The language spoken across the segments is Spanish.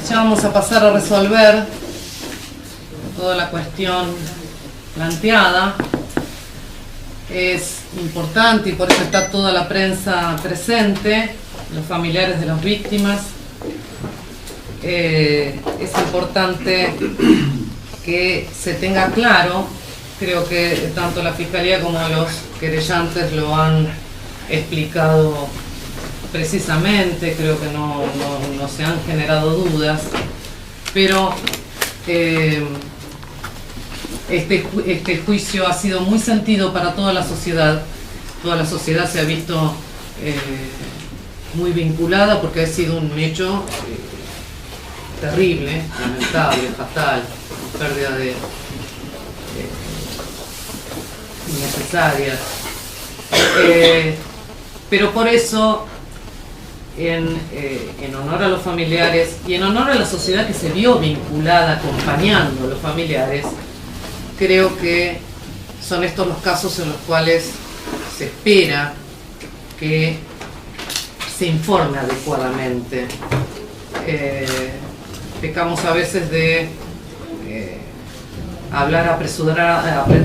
Ya vamos a pasar a resolver toda la cuestión planteada. Es importante y por eso está toda la prensa presente, los familiares de las víctimas. Es importante que se tenga claro, creo que tanto la Fiscalía como los querellantes lo han explicado precisamente, creo que no se han generado dudas, pero este juicio ha sido muy sentido para toda la sociedad se ha visto muy vinculada porque ha sido un hecho terrible, lamentable, fatal, pérdida de innecesarias, pero por eso en honor a los familiares y en honor a la sociedad que se vio vinculada acompañando a los familiares, creo que son estos los casos en los cuales se espera que se informe adecuadamente. Pecamos a veces de hablar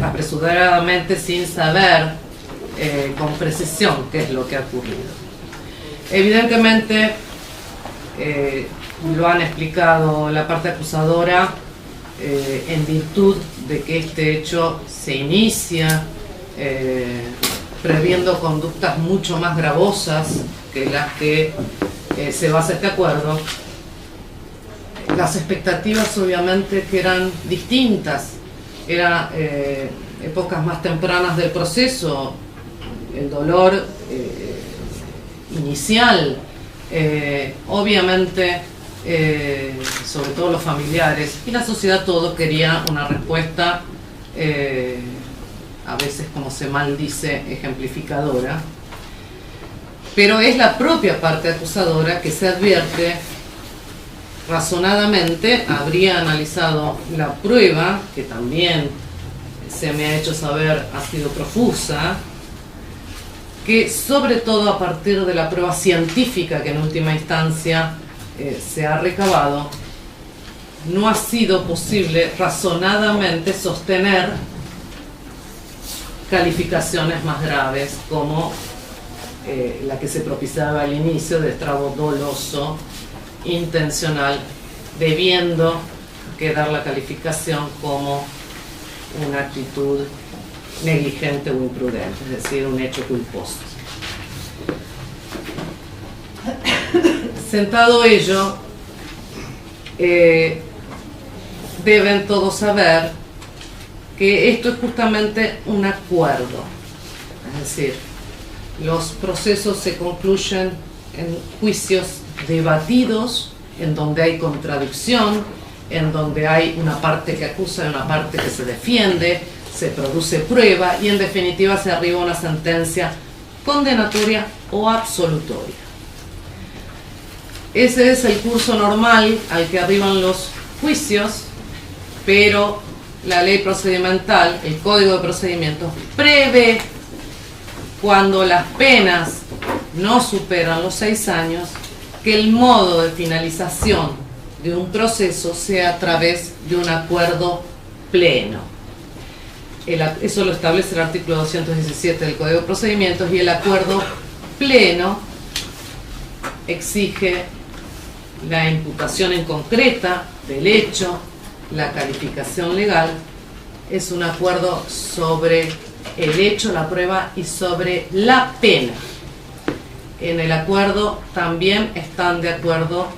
apresuradamente sin saber con precisión qué es lo que ha ocurrido. Evidentemente, lo han explicado la parte acusadora, en virtud de que este hecho se inicia previendo conductas mucho más gravosas que las que se basa este acuerdo. Las expectativas obviamente que eran distintas, eran épocas más tempranas del proceso, el dolor inicial, obviamente sobre todo los familiares y la sociedad todo quería una respuesta a veces, como se mal dice, ejemplificadora, pero es la propia parte acusadora que se advierte razonadamente habría analizado la prueba, que también se me ha hecho saber ha sido profusa, que sobre todo a partir de la prueba científica que en última instancia se ha recabado, no ha sido posible razonadamente sostener calificaciones más graves como la que se propiciaba al inicio de estrago doloso intencional, debiendo quedar la calificación como una actitud negligente o imprudente, es decir, un hecho culposo. Sentado ello, deben todos saber que esto es justamente un acuerdo, es decir, los procesos se concluyen en juicios debatidos, en donde hay contradicción, en donde hay una parte que acusa y una parte que se defiende, se produce prueba y en definitiva se arriba a una sentencia condenatoria o absolutoria. Ese es el curso normal al que arriban los juicios, pero la ley procedimental, el Código de Procedimientos, prevé cuando las penas no superan los 6 años, que el modo de finalización de un proceso sea a través de un acuerdo pleno. Eso lo establece el artículo 217 del Código de Procedimientos, y el acuerdo pleno exige la imputación en concreta del hecho, la calificación legal. Es un acuerdo sobre el hecho, la prueba y sobre la pena. En el acuerdo también están de acuerdo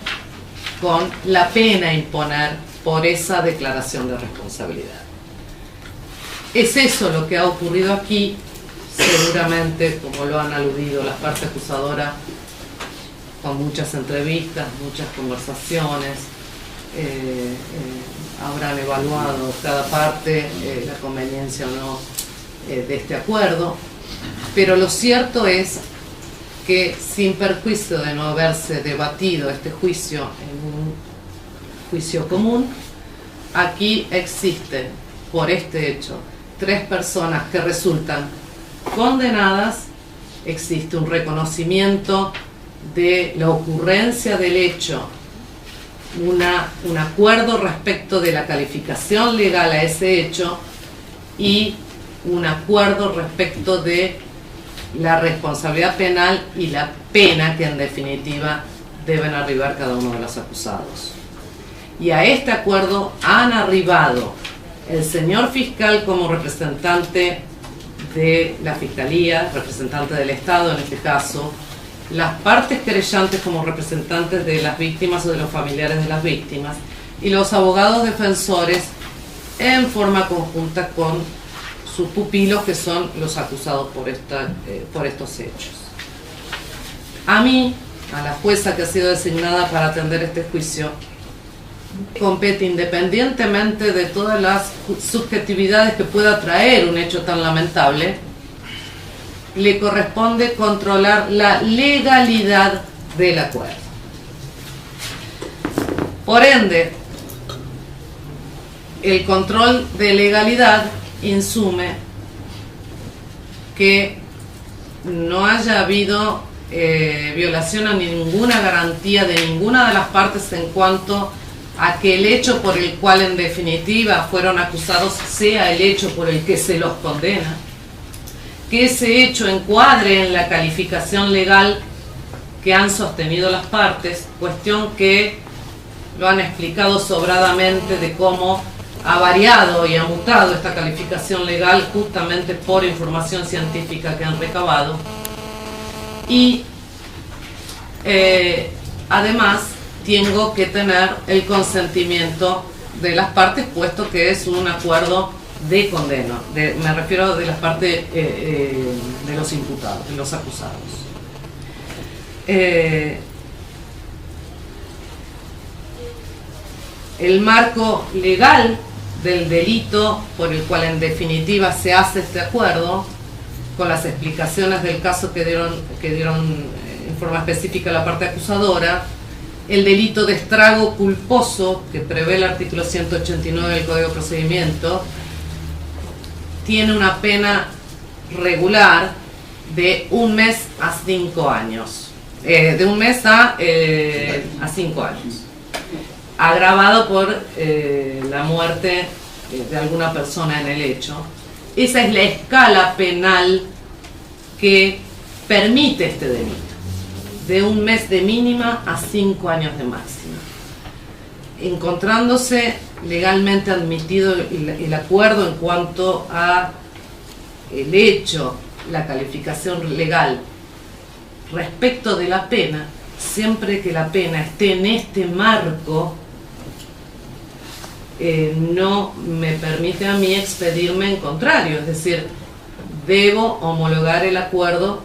con la pena a imponer por esa declaración de responsabilidad. Es eso lo que ha ocurrido aquí, seguramente, como lo han aludido las partes acusadoras, con muchas entrevistas, muchas conversaciones, habrán evaluado cada parte la conveniencia o no de este acuerdo, pero lo cierto es que sin perjuicio de no haberse debatido este juicio en un juicio común, aquí existen, por este hecho, 3 personas que resultan condenadas, existe un reconocimiento de la ocurrencia del hecho un acuerdo respecto de la calificación legal a ese hecho y un acuerdo respecto de la responsabilidad penal y la pena que en definitiva deben arribar cada uno de los acusados. Y a este acuerdo han arribado el señor fiscal como representante de la Fiscalía, representante del Estado en este caso, las partes querellantes como representantes de las víctimas o de los familiares de las víctimas, y los abogados defensores en forma conjunta con sus pupilos, que son los acusados por estos hechos. A mí, a la jueza que ha sido designada para atender este juicio, compete, independientemente de todas las subjetividades que pueda traer un hecho tan lamentable, le corresponde controlar la legalidad del acuerdo. Por ende, el control de legalidad insume que no haya habido violación a ninguna garantía de ninguna de las partes en cuanto a que el hecho por el cual en definitiva fueron acusados sea el hecho por el que se los condena, que ese hecho encuadre en la calificación legal que han sostenido las partes, cuestión que lo han explicado sobradamente de cómo ha variado y ha mutado esta calificación legal justamente por información científica que han recabado. Y además tengo que tener el consentimiento de las partes, puesto que es un acuerdo de condena, me refiero de las partes de los imputados, de los acusados. El marco legal del delito por el cual en definitiva se hace este acuerdo, con las explicaciones del caso que dieron en forma específica la parte acusadora, el delito de estrago culposo que prevé el artículo 189 del Código de Procedimiento, tiene una pena regular de 1 mes a 5 años, de 1 mes a 5 años, agravado por la muerte de alguna persona en el hecho. Esa es la escala penal que permite este delito, de 1 mes de mínima a 5 años de máxima, encontrándose legalmente admitido el acuerdo en cuanto a el hecho, la calificación legal respecto de la pena, siempre que la pena esté en este marco, no me permite a mí expedirme en contrario, es decir, debo homologar el acuerdo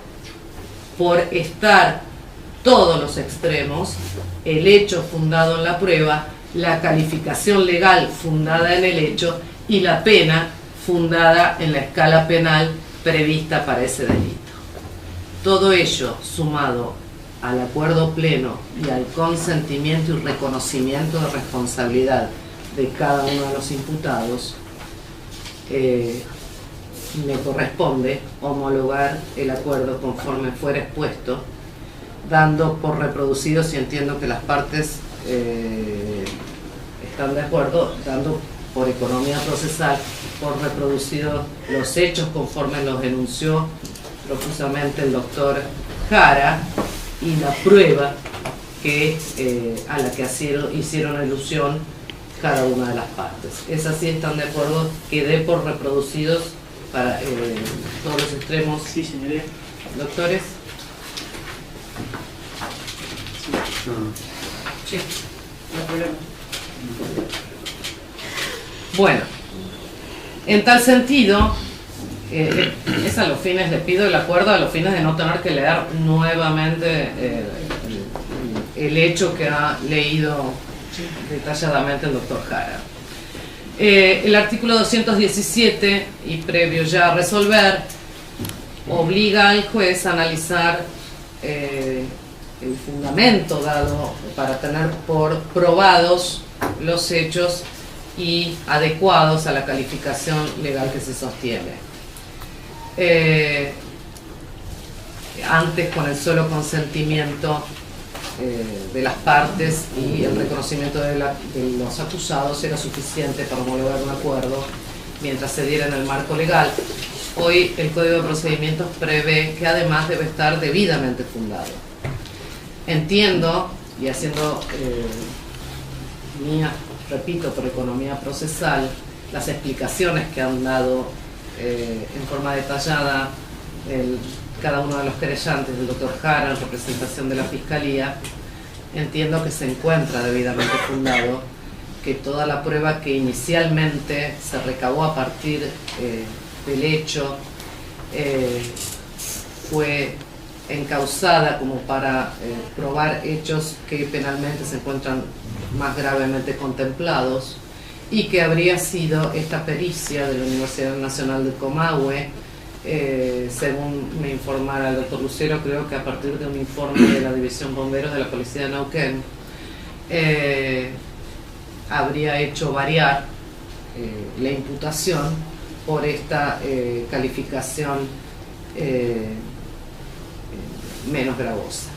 por estar todos los extremos, el hecho fundado en la prueba, la calificación legal fundada en el hecho y la pena fundada en la escala penal prevista para ese delito. Todo ello sumado al acuerdo pleno y al consentimiento y reconocimiento de responsabilidad de cada uno de los imputados, me corresponde homologar el acuerdo conforme fuera expuesto, dando por reproducido, si entiendo que las partes están de acuerdo, dando por economía procesal por reproducido los hechos conforme los denunció profusamente el doctor Jara y la prueba que, a la que hicieron alusión cada una de las partes. Es así, están de acuerdo que dé por reproducidos para todos los extremos. Sí, señoría. Doctores. Sí, no hay problema. Bueno, en tal sentido, es a los fines, le pido el acuerdo a los fines de no tener que leer nuevamente el hecho que ha leído detalladamente el doctor Jara. El artículo 217, y previo ya a resolver, obliga al juez a analizar el fundamento dado para tener por probados los hechos y adecuados a la calificación legal que se sostiene. Antes, con el solo consentimiento de las partes y el reconocimiento de los acusados era suficiente para homologar un acuerdo mientras se diera en el marco legal. Hoy el Código de Procedimientos prevé que además debe estar debidamente fundado. Entiendo, y haciendo mía, repito, por economía procesal, las explicaciones que han dado en forma detallada cada uno de los querellantes, el doctor Jara, en representación de la Fiscalía, entiendo que se encuentra debidamente fundado, que toda la prueba que inicialmente se recabó a partir del hecho fue encausada como para probar hechos que penalmente se encuentran más gravemente contemplados, y que habría sido esta pericia de la Universidad Nacional de Comahue, según me informara el doctor Lucero, creo que a partir de un informe de la División Bomberos de la Policía de Neuquén, habría hecho variar la imputación por esta calificación menos gravosa.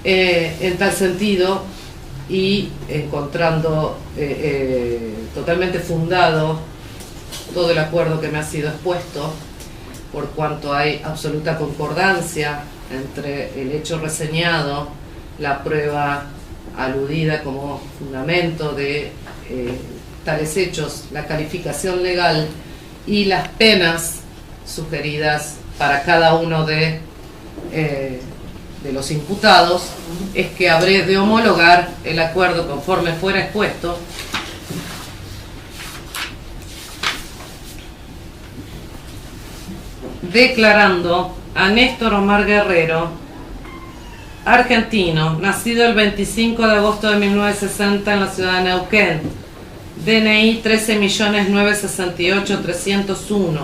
En tal sentido, y encontrando totalmente fundado todo el acuerdo que me ha sido expuesto, por cuanto hay absoluta concordancia entre el hecho reseñado, la prueba aludida como fundamento de tales hechos, la calificación legal y las penas sugeridas para cada uno de los imputados, es que habré de homologar el acuerdo conforme fuera expuesto, declarando a Néstor Omar Guerrero, argentino, nacido el 25 de agosto de 1960 en la ciudad de Neuquén, DNI 13.968.301,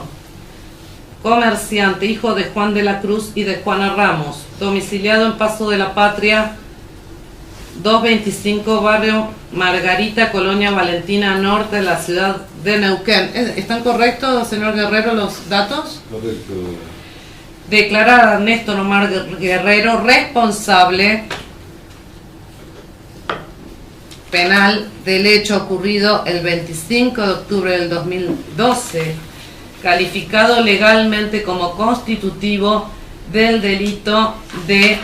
comerciante, hijo de Juan de la Cruz y de Juana Ramos, domiciliado en Paso de la Patria, 225, barrio Margarita, Colonia Valentina Norte, de la ciudad de Neuquén. ¿Están correctos, señor Guerrero, los datos? Correcto. Declarar a Néstor Omar Guerrero responsable penal del hecho ocurrido el 25 de octubre del 2012, calificado legalmente como constitutivo del delito de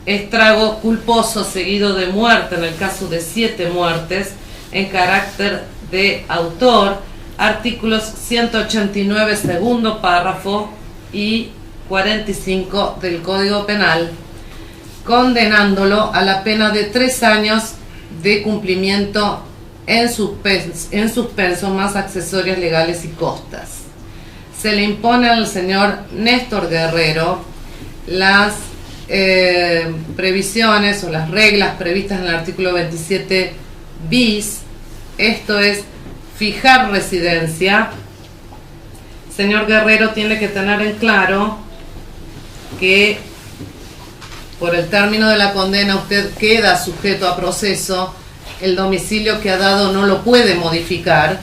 estrago culposo seguido de muerte, en el caso de 7 muertes, en carácter de autor, artículos 189 segundo párrafo y 45 del Código Penal, condenándolo a la pena de 3 años de cumplimiento en suspenso más accesorias legales y costas. Se le impone al señor Néstor Guerrero las previsiones o las reglas previstas en el artículo 27 bis, esto es fijar residencia. Señor Guerrero tiene que tener en claro que por el término de la condena usted queda sujeto a proceso. El domicilio que ha dado no lo puede modificar,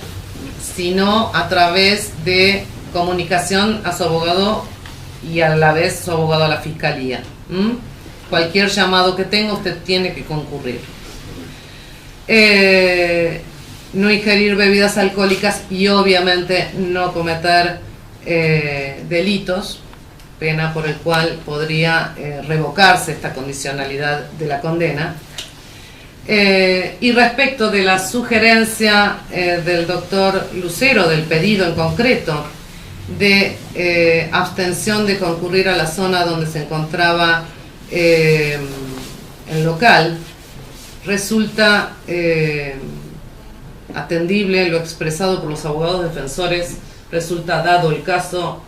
sino a través de comunicación a su abogado y a la vez su abogado a la Fiscalía. Cualquier llamado que tenga usted tiene que concurrir. No ingerir bebidas alcohólicas y obviamente no cometer delitos, pena por el cual podría revocarse esta condicionalidad de la condena. Y respecto de la sugerencia del doctor Lucero, del pedido en concreto de abstención de concurrir a la zona donde se encontraba el local, resulta atendible lo expresado por los abogados defensores, resulta, dado el caso,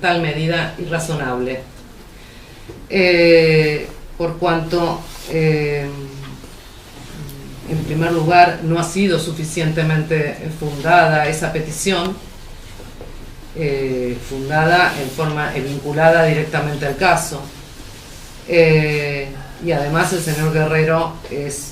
tal medida irrazonable, por cuanto en primer lugar no ha sido suficientemente fundada esa petición, fundada en forma vinculada directamente al caso, y además el señor Guerrero es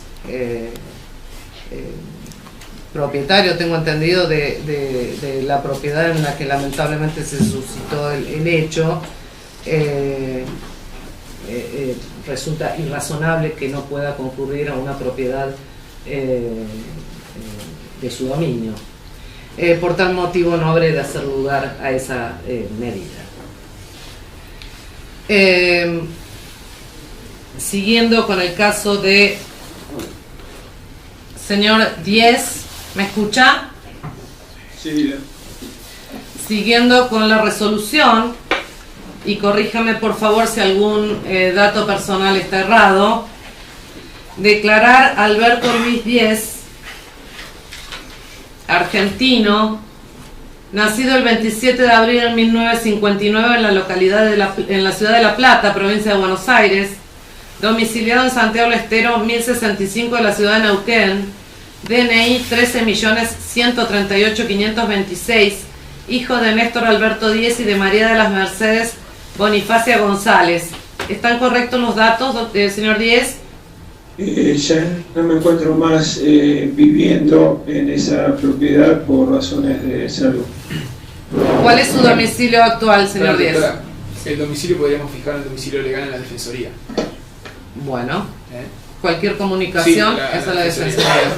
propietario, tengo entendido, de la propiedad en la que lamentablemente se suscitó el hecho, resulta irrazonable que no pueda concurrir a una propiedad de su dominio. Por tal motivo no habré de hacer lugar a esa medida. Siguiendo con el caso de señor 10, ¿me escucha? Sí. Siguiendo con la resolución, y corríjame por favor si algún dato personal está errado, declarar a Alberto Luis 10, argentino, nacido el 27 de abril de 1959 en la localidad en la ciudad de La Plata, provincia de Buenos Aires, domiciliado en Santiago del Estero, 1065 de la ciudad de Neuquén, DNI 13.138.526, hijo de Néstor Alberto 10 y de María de las Mercedes Bonifacia González. ¿Están correctos los datos, señor 10? Ya no me encuentro más viviendo en esa propiedad por razones de salud. ¿Cuál es su domicilio actual, señor 10? El domicilio podríamos fijar el domicilio legal en la Defensoría. Bueno, cualquier comunicación es a la Defensoría.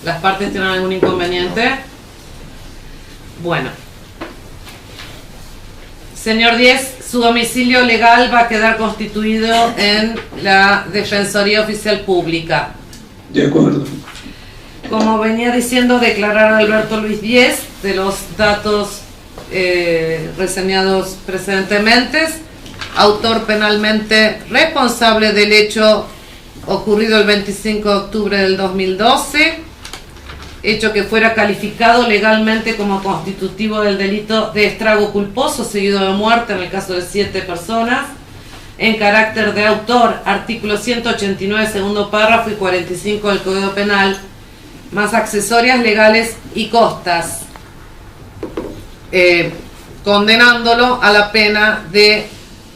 ¿Las partes tienen algún inconveniente? Bueno. Señor 10, su domicilio legal va a quedar constituido en la Defensoría Oficial Pública. De acuerdo. Como venía diciendo, declarar a Alberto Luis 10 de los datos reseñados precedentemente, autor penalmente responsable del hecho ocurrido el 25 de octubre del 2012, hecho que fuera calificado legalmente como constitutivo del delito de estrago culposo seguido de muerte en el caso de 7 personas, en carácter de autor, artículo 189, segundo párrafo y 45 del Código Penal, más accesorias legales y costas, condenándolo a la pena de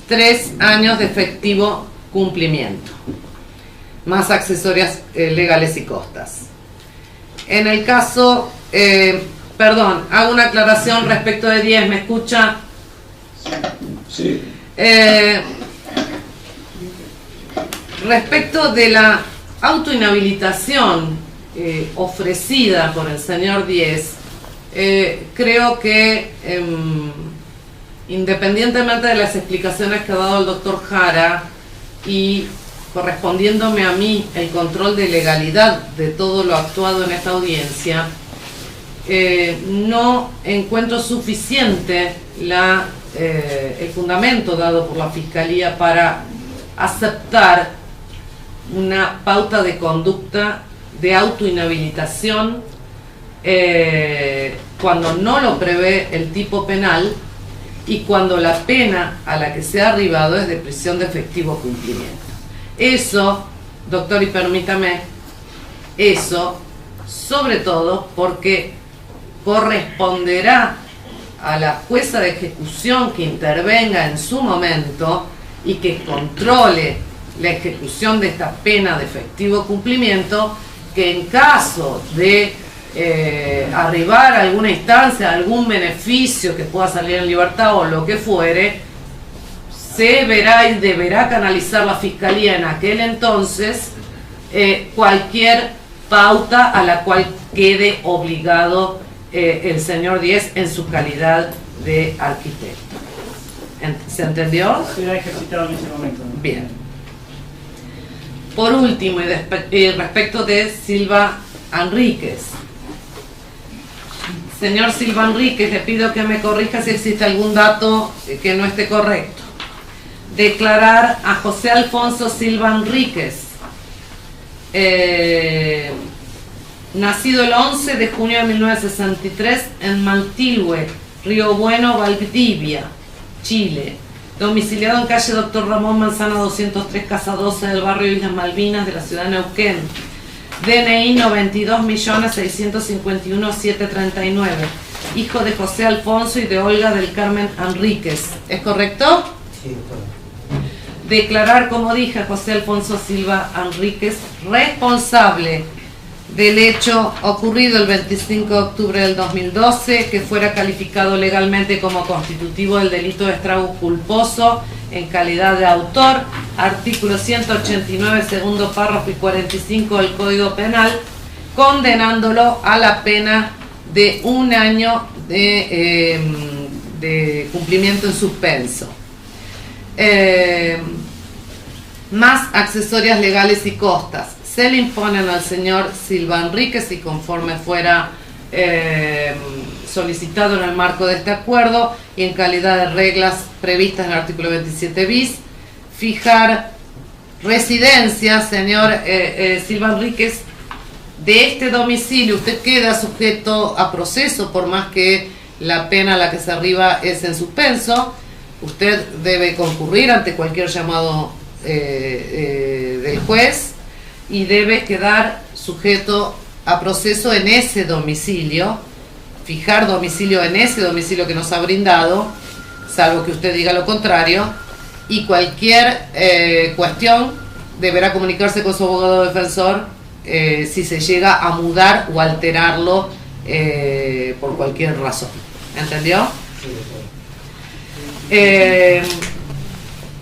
3 años de efectivo cumplimiento, más accesorias legales y costas. En el caso, hago una aclaración respecto de 10, ¿me escucha? Sí. Respecto de la autoinhabilitación ofrecida por el señor 10, creo que independientemente de las explicaciones que ha dado el doctor Jara y correspondiéndome a mí el control de legalidad de todo lo actuado en esta audiencia, no encuentro suficiente el fundamento dado por la Fiscalía para aceptar una pauta de conducta de autoinhabilitación cuando no lo prevé el tipo penal y cuando la pena a la que se ha arribado es de prisión de efectivo cumplimiento. Eso, doctor, y permítame, eso, sobre todo porque corresponderá a la jueza de ejecución que intervenga en su momento y que controle la ejecución de esta pena de efectivo cumplimiento, que en caso de arribar a alguna instancia, algún beneficio que pueda salir en libertad o lo que fuere, se verá y deberá canalizar la Fiscalía en aquel entonces cualquier pauta a la cual quede obligado el señor 10 en su calidad de arquitecto. ¿Se entendió? Será ejercitado en ese momento, ¿no? Bien. Por último, y respecto de Silva Enríquez. Señor Silva Enríquez, le pido que me corrija si existe algún dato que no esté correcto. Declarar a José Alfonso Silva Enríquez, nacido el 11 de junio de 1963 en Mantilhue, Río Bueno, Valdivia, Chile, domiciliado en calle Dr. Ramón Manzana 203, casa 12 del barrio Islas Malvinas de la ciudad de Neuquén, DNI 92.651.739, hijo de José Alfonso y de Olga del Carmen Enríquez. ¿Es correcto? Sí, doctora. Declarar, como dije, a José Alfonso Silva Enríquez responsable del hecho ocurrido el 25 de octubre del 2012, que fuera calificado legalmente como constitutivo del delito de estrago culposo en calidad de autor, artículo 189, segundo párrafo y 45 del Código Penal, condenándolo a la pena de 1 año de cumplimiento en suspenso. Más accesorias legales y costas. Se le imponen al señor Silva Enríquez, y conforme fuera solicitado en el marco de este acuerdo y en calidad de reglas previstas en el artículo 27 bis, fijar residencia, señor Silva Enríquez, de este domicilio. Usted queda sujeto a proceso, por más que la pena a la que se arriba es en suspenso. Usted debe concurrir ante cualquier llamado del juez y debe quedar sujeto a proceso en ese domicilio, fijar domicilio en ese domicilio que nos ha brindado, salvo que usted diga lo contrario, y cualquier cuestión deberá comunicarse con su abogado defensor si se llega a mudar o alterarlo por cualquier razón. ¿Entendió?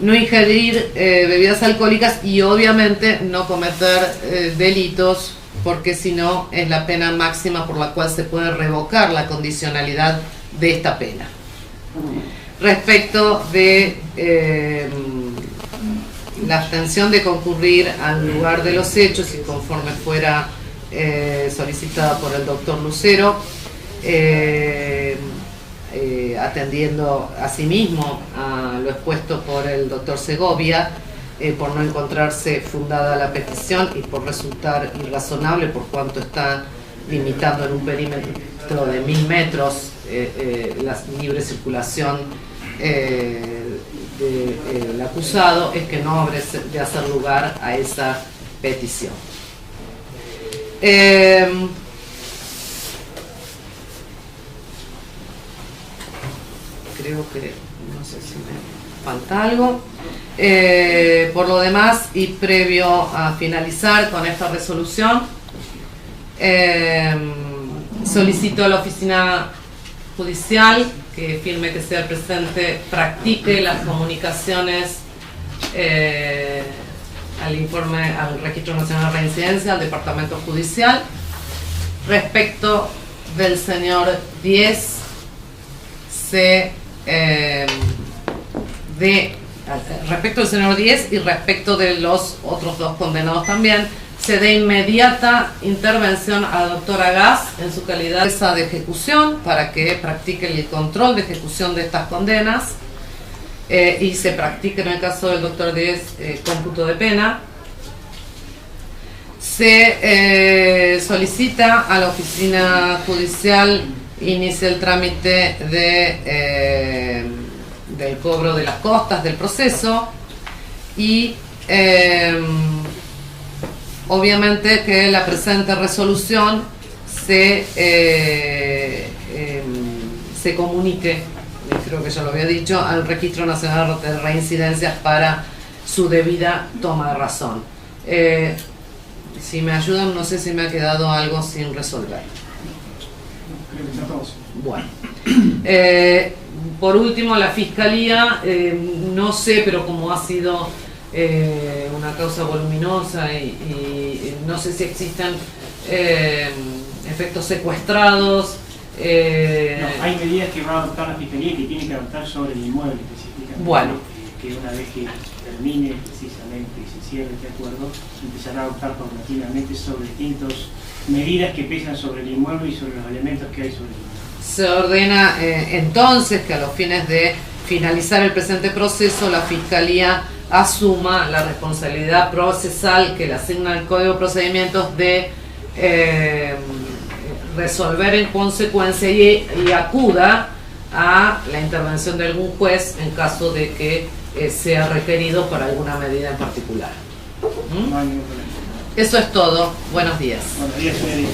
No ingerir bebidas alcohólicas y obviamente no cometer delitos, porque si no es la pena máxima por la cual se puede revocar la condicionalidad de esta pena. Respecto de la abstención de concurrir al lugar de los hechos y conforme fuera solicitada por el doctor Lucero, atendiendo asimismo a lo expuesto por el doctor Segovia, por no encontrarse fundada la petición y por resultar irrazonable por cuanto está limitando en un perímetro de 1000 metros la libre circulación del acusado, es que no habrá de hacer lugar a esa petición. Creo que, no sé si me falta algo. Por lo demás, y previo a finalizar con esta resolución, solicito a la oficina judicial que firme que sea presente, practique las comunicaciones al informe, al Registro Nacional de Reincidencia, al Departamento Judicial. Respecto del señor 10, respecto del señor 10 y respecto de los otros dos condenados también, se dé inmediata intervención a la doctora Gas en su calidad de ejecución para que practique el control de ejecución de estas condenas y se practique en el caso del doctor 10 cómputo de pena. Se solicita a la oficina judicial inicie el trámite del cobro de las costas del proceso y obviamente que la presente resolución se comunique, creo que ya lo había dicho, al Registro Nacional de Reincidencias para su debida toma de razón. Si me ayudan, no sé si me ha quedado algo sin resolver. Bueno, por último, la Fiscalía, no sé, pero como ha sido una causa voluminosa y no sé si existen efectos secuestrados. No, hay medidas que va a adoptar la Fiscalía y que tiene que adoptar sobre el inmueble específicamente. Bueno. Que una vez que termine precisamente y se cierre este acuerdo, empezará a adoptar paulatinamente sobre distintas medidas que pesan sobre el inmueble y sobre los elementos que hay sobre el inmueble. Se ordena entonces que a los fines de finalizar el presente proceso, la Fiscalía asuma la responsabilidad procesal que le asigna el Código de Procedimientos de resolver en consecuencia y acuda a la intervención de algún juez en caso de que sea requerido por alguna medida en particular. No hay ningún problema. Eso es todo. Buenos días. Buenos días, señoría.